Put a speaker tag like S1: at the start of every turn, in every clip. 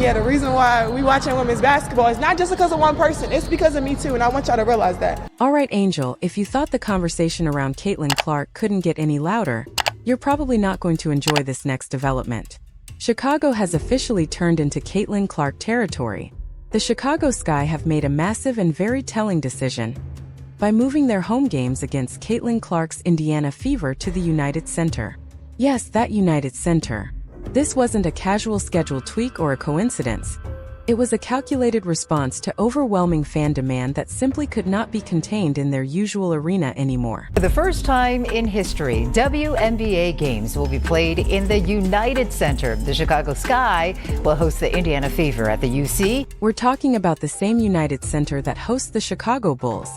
S1: Yeah, the reason why we watching women's basketball is not just because of one person. It's because of me too, and I want y'all to realize that.
S2: All right, Angel, if you thought the conversation around Caitlin Clark couldn't get any louder, you're probably not going to enjoy this next development. Chicago has officially turned into Caitlin Clark territory. The Chicago Sky have made a massive and very telling decision by moving their home games against Caitlin Clark's Indiana Fever to the United Center. Yes, that United Center. This wasn't a casual schedule tweak or a coincidence. It was a calculated response to overwhelming fan demand that simply could not be contained in their usual arena anymore.
S3: For the first time in history, WNBA games will be played in the United Center. The Chicago Sky will host the Indiana Fever at the UC.
S2: We're talking about the same United Center that hosts the Chicago Bulls,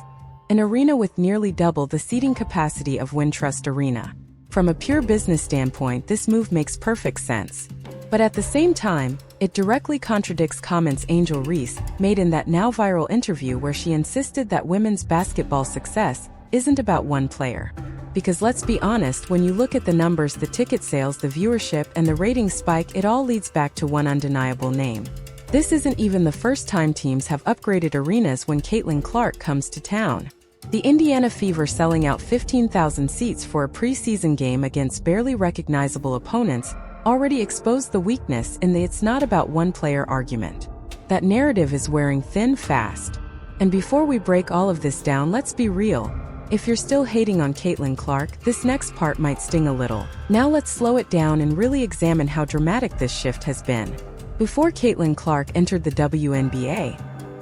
S2: an arena with nearly double the seating capacity of Wintrust Arena. From a pure business standpoint, this move makes perfect sense. But at the same time, it directly contradicts comments Angel Reese made in that now viral interview where she insisted that women's basketball success isn't about one player. Because let's be honest, when you look at the numbers, the ticket sales, the viewership, and the ratings spike, it all leads back to one undeniable name. This isn't even the first time teams have upgraded arenas when Caitlin Clark comes to town. The Indiana Fever selling out 15,000 seats for a preseason game against barely recognizable opponents already exposed the weakness in the "it's not about one player" argument. That narrative is wearing thin fast. And before we break all of this down, let's be real. If you're still hating on Caitlin Clark, this next part might sting a little. Now let's slow it down and really examine how dramatic this shift has been. Before Caitlin Clark entered the WNBA,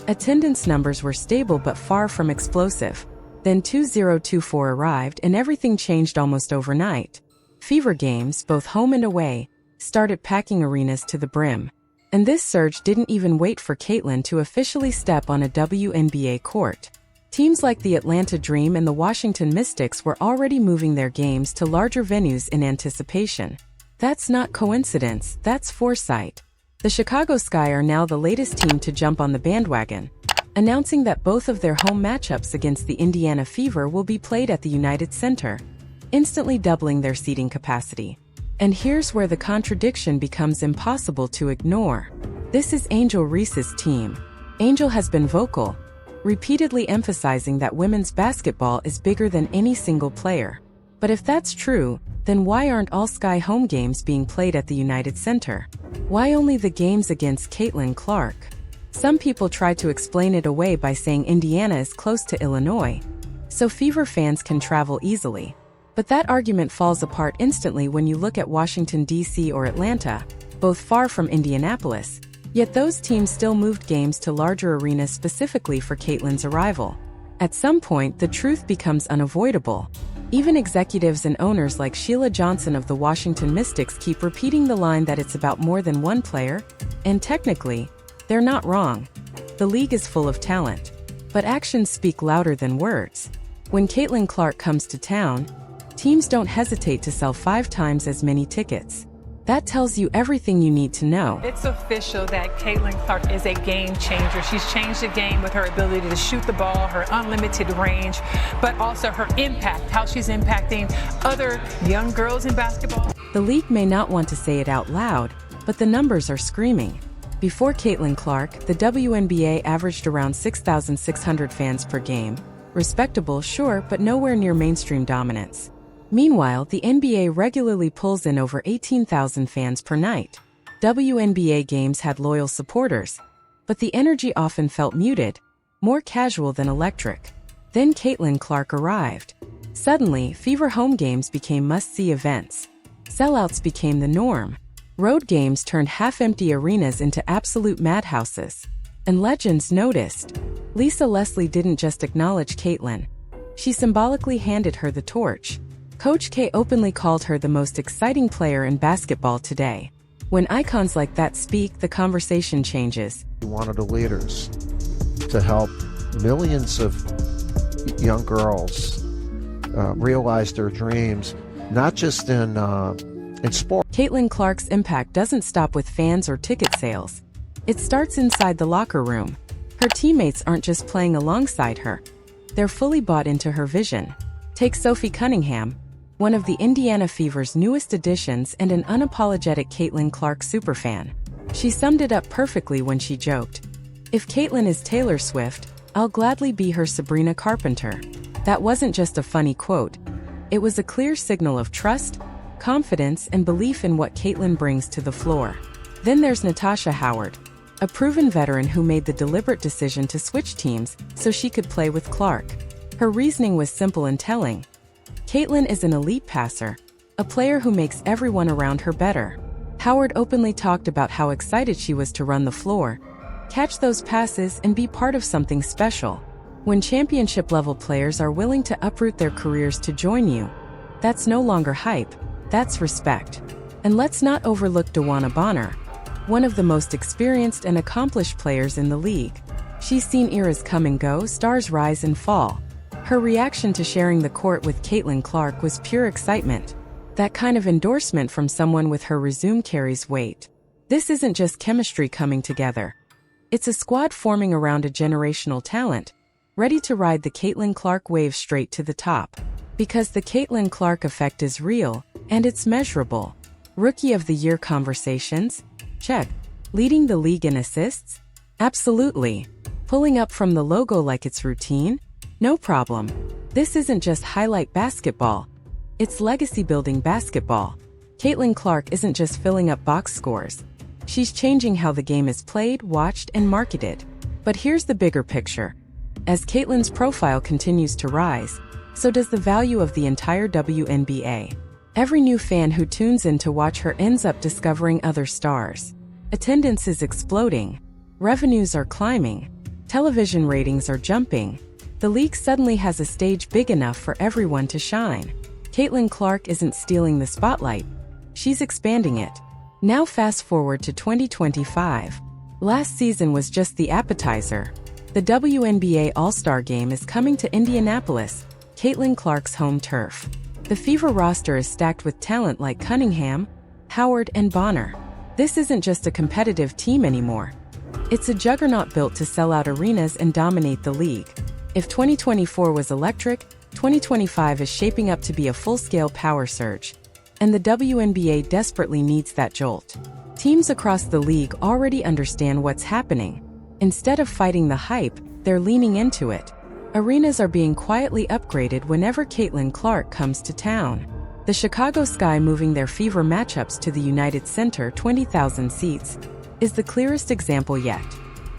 S2: attendance numbers were stable but far from explosive. Then 2024 arrived and everything changed almost overnight. Fever games, both home and away, started packing arenas to the brim. And this surge didn't even wait for Caitlin to officially step on a WNBA court. Teams like the Atlanta Dream and the Washington Mystics were already moving their games to larger venues in anticipation. That's not coincidence, that's foresight. The Chicago Sky are now the latest team to jump on the bandwagon, announcing that both of their home matchups against the Indiana Fever will be played at the United Center, instantly doubling their seating capacity. And here's where the contradiction becomes impossible to ignore. This is Angel Reese's team. Angel has been vocal, repeatedly emphasizing that women's basketball is bigger than any single player. But if that's true, then why aren't all Sky home games being played at the United Center? Why only the games against Caitlin Clark? Some people try to explain it away by saying Indiana is close to Illinois, so Fever fans can travel easily. But that argument falls apart instantly when you look at Washington, D.C. or Atlanta, both far from Indianapolis. Yet those teams still moved games to larger arenas specifically for Caitlin's arrival. At some point, the truth becomes unavoidable. Even executives and owners like Sheila Johnson of the Washington Mystics keep repeating the line that it's about more than one player, and technically, they're not wrong. The league is full of talent, but actions speak louder than words. When Caitlin Clark comes to town, teams don't hesitate to sell 5 times as many tickets. That tells you everything you need to know.
S4: It's official that Caitlin Clark is a game changer. She's changed the game with her ability to shoot the ball, her unlimited range, but also her impact, how she's impacting other young girls in basketball.
S2: The league may not want to say it out loud, but the numbers are screaming. Before Caitlin Clark, the WNBA averaged around 6,600 fans per game. Respectable, sure, but nowhere near mainstream dominance. Meanwhile, the NBA regularly pulls in over 18,000 fans per night. WNBA games had loyal supporters, but the energy often felt muted, more casual than electric. Then Caitlin Clark arrived. Suddenly, Fever home games became must-see events. Sellouts became the norm. Road games turned half-empty arenas into absolute madhouses. And legends noticed. Lisa Leslie didn't just acknowledge Caitlin. She symbolically handed her the torch. Coach K openly called her the most exciting player in basketball today. When icons like that speak, the conversation changes.
S5: One of the leaders to help millions of young girls realize their dreams, not just in sport.
S2: Caitlin Clark's impact doesn't stop with fans or ticket sales. It starts inside the locker room. Her teammates aren't just playing alongside her. They're fully bought into her vision. Take Sophie Cunningham, one of the Indiana Fever's newest additions and an unapologetic Caitlin Clark superfan. She summed it up perfectly when she joked, "If Caitlyn is Taylor Swift, I'll gladly be her Sabrina Carpenter." That wasn't just a funny quote. It was a clear signal of trust, confidence, and belief in what Caitlyn brings to the floor. Then there's Natasha Howard, a proven veteran who made the deliberate decision to switch teams so she could play with Clark. Her reasoning was simple and telling. Caitlyn is an elite passer, a player who makes everyone around her better. Howard openly talked about how excited she was to run the floor, catch those passes, and be part of something special. When championship-level players are willing to uproot their careers to join you, that's no longer hype, that's respect. And let's not overlook DeWanna Bonner, one of the most experienced and accomplished players in the league. She's seen eras come and go, stars rise and fall. Her reaction to sharing the court with Caitlin Clark was pure excitement. That kind of endorsement from someone with her resume carries weight. This isn't just chemistry coming together. It's a squad forming around a generational talent, ready to ride the Caitlin Clark wave straight to the top. Because the Caitlin Clark effect is real, and it's measurable. Rookie of the Year conversations? Check. Leading the league in assists? Absolutely. Pulling up from the logo like it's routine? No problem. This isn't just highlight basketball. It's legacy-building basketball. Caitlin Clark isn't just filling up box scores. She's changing how the game is played, watched, and marketed. But here's the bigger picture. As Caitlyn's profile continues to rise, so does the value of the entire WNBA. Every new fan who tunes in to watch her ends up discovering other stars. Attendance is exploding. Revenues are climbing. Television ratings are jumping. The league suddenly has a stage big enough for everyone to shine. Caitlin Clark isn't stealing the spotlight. She's expanding it. Now fast forward to 2025. Last season was just the appetizer. The WNBA All-Star Game is coming to Indianapolis, Caitlin Clark's home turf. The Fever roster is stacked with talent like Cunningham, Howard, and Bonner. This isn't just a competitive team anymore. It's a juggernaut built to sell out arenas and dominate the league. If 2024 was electric, 2025 is shaping up to be a full-scale power surge. And the WNBA desperately needs that jolt. Teams across the league already understand what's happening. Instead of fighting the hype, they're leaning into it. Arenas are being quietly upgraded whenever Caitlin Clark comes to town. The Chicago Sky moving their Fever matchups to the United Center, 20,000 seats, is the clearest example yet.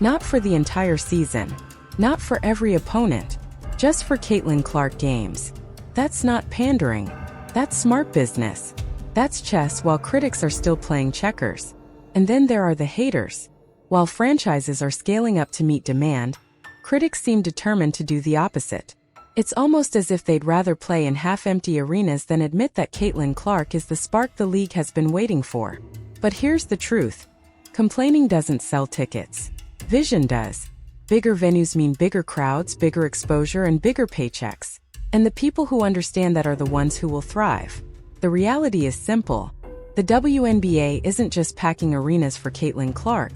S2: Not for the entire season, not for every opponent, just for Caitlin Clark games. That's not pandering. That's smart business. That's chess while critics are still playing checkers. And then there are the haters. While franchises are scaling up to meet demand, critics seem determined to do the opposite. It's almost as if they'd rather play in half-empty arenas than admit that Caitlin Clark is the spark the league has been waiting for. But here's the truth. Complaining doesn't sell tickets. Vision does. Bigger venues mean bigger crowds, bigger exposure, and bigger paychecks. And the people who understand that are the ones who will thrive. The reality is simple. The WNBA isn't just packing arenas for Caitlin Clark.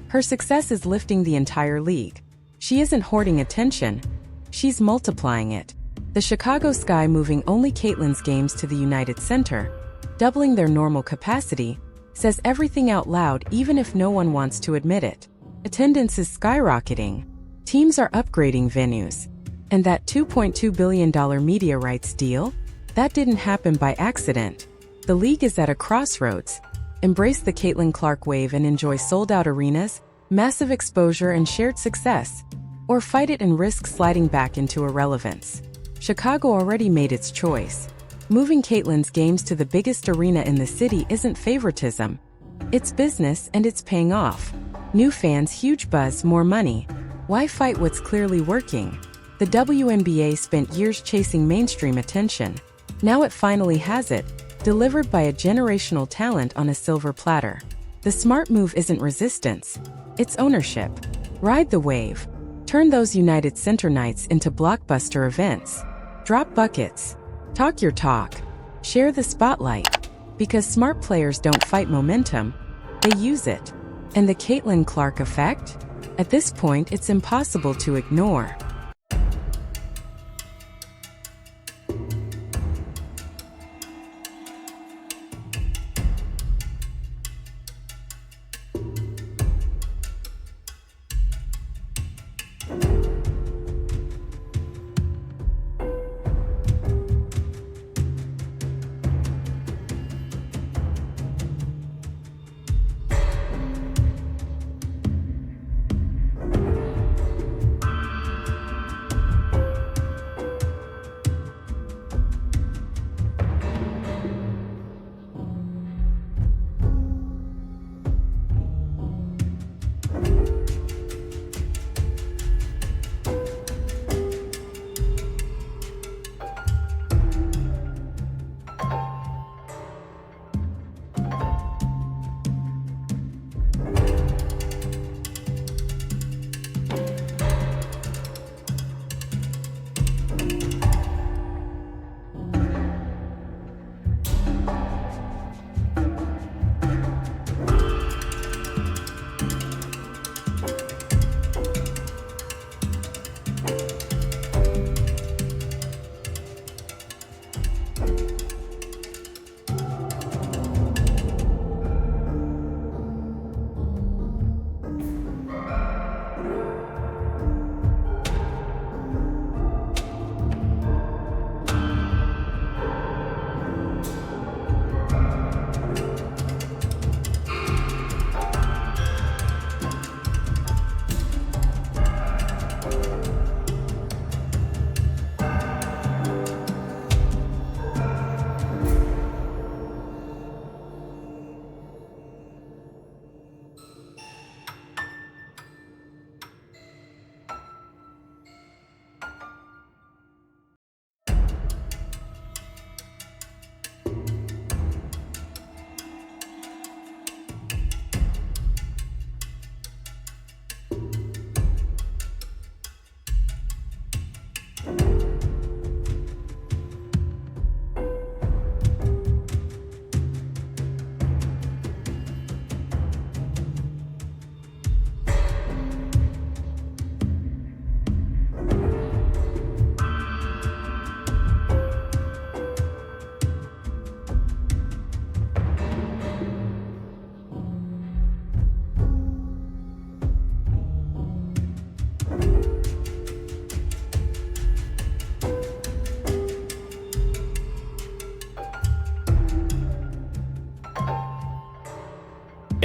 S2: Her success is lifting the entire league. She isn't hoarding attention. She's multiplying it. The Chicago Sky moving only Caitlyn's games to the United Center, doubling their normal capacity, says everything out loud even if no one wants to admit it. Attendance is skyrocketing. Teams are upgrading venues. And that $2.2 billion media rights deal? That didn't happen by accident. The league is at a crossroads. Embrace the Caitlin Clark wave and enjoy sold-out arenas, massive exposure, and shared success. Or fight it and risk sliding back into irrelevance. Chicago already made its choice. Moving Caitlyn's games to the biggest arena in the city isn't favoritism. It's business and it's paying off. New fans, huge buzz, more money. Why fight what's clearly working? The WNBA spent years chasing mainstream attention. Now it finally has it, delivered by a generational talent on a silver platter. The smart move isn't resistance. It's ownership. Ride the wave. Turn those United Center nights into blockbuster events. Drop buckets. Talk your talk. Share the spotlight. Because smart players don't fight momentum, they use it. And the Caitlin Clark effect? At this point, it's impossible to ignore.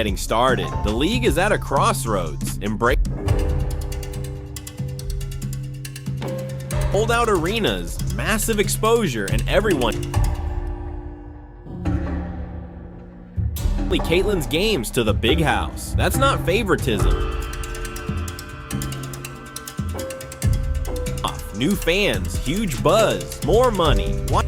S6: getting started. The league is at a crossroads. Sold out arenas, massive exposure, and everyone. Caitlin's games to the big house. That's not favoritism. New fans, huge buzz, more money. Why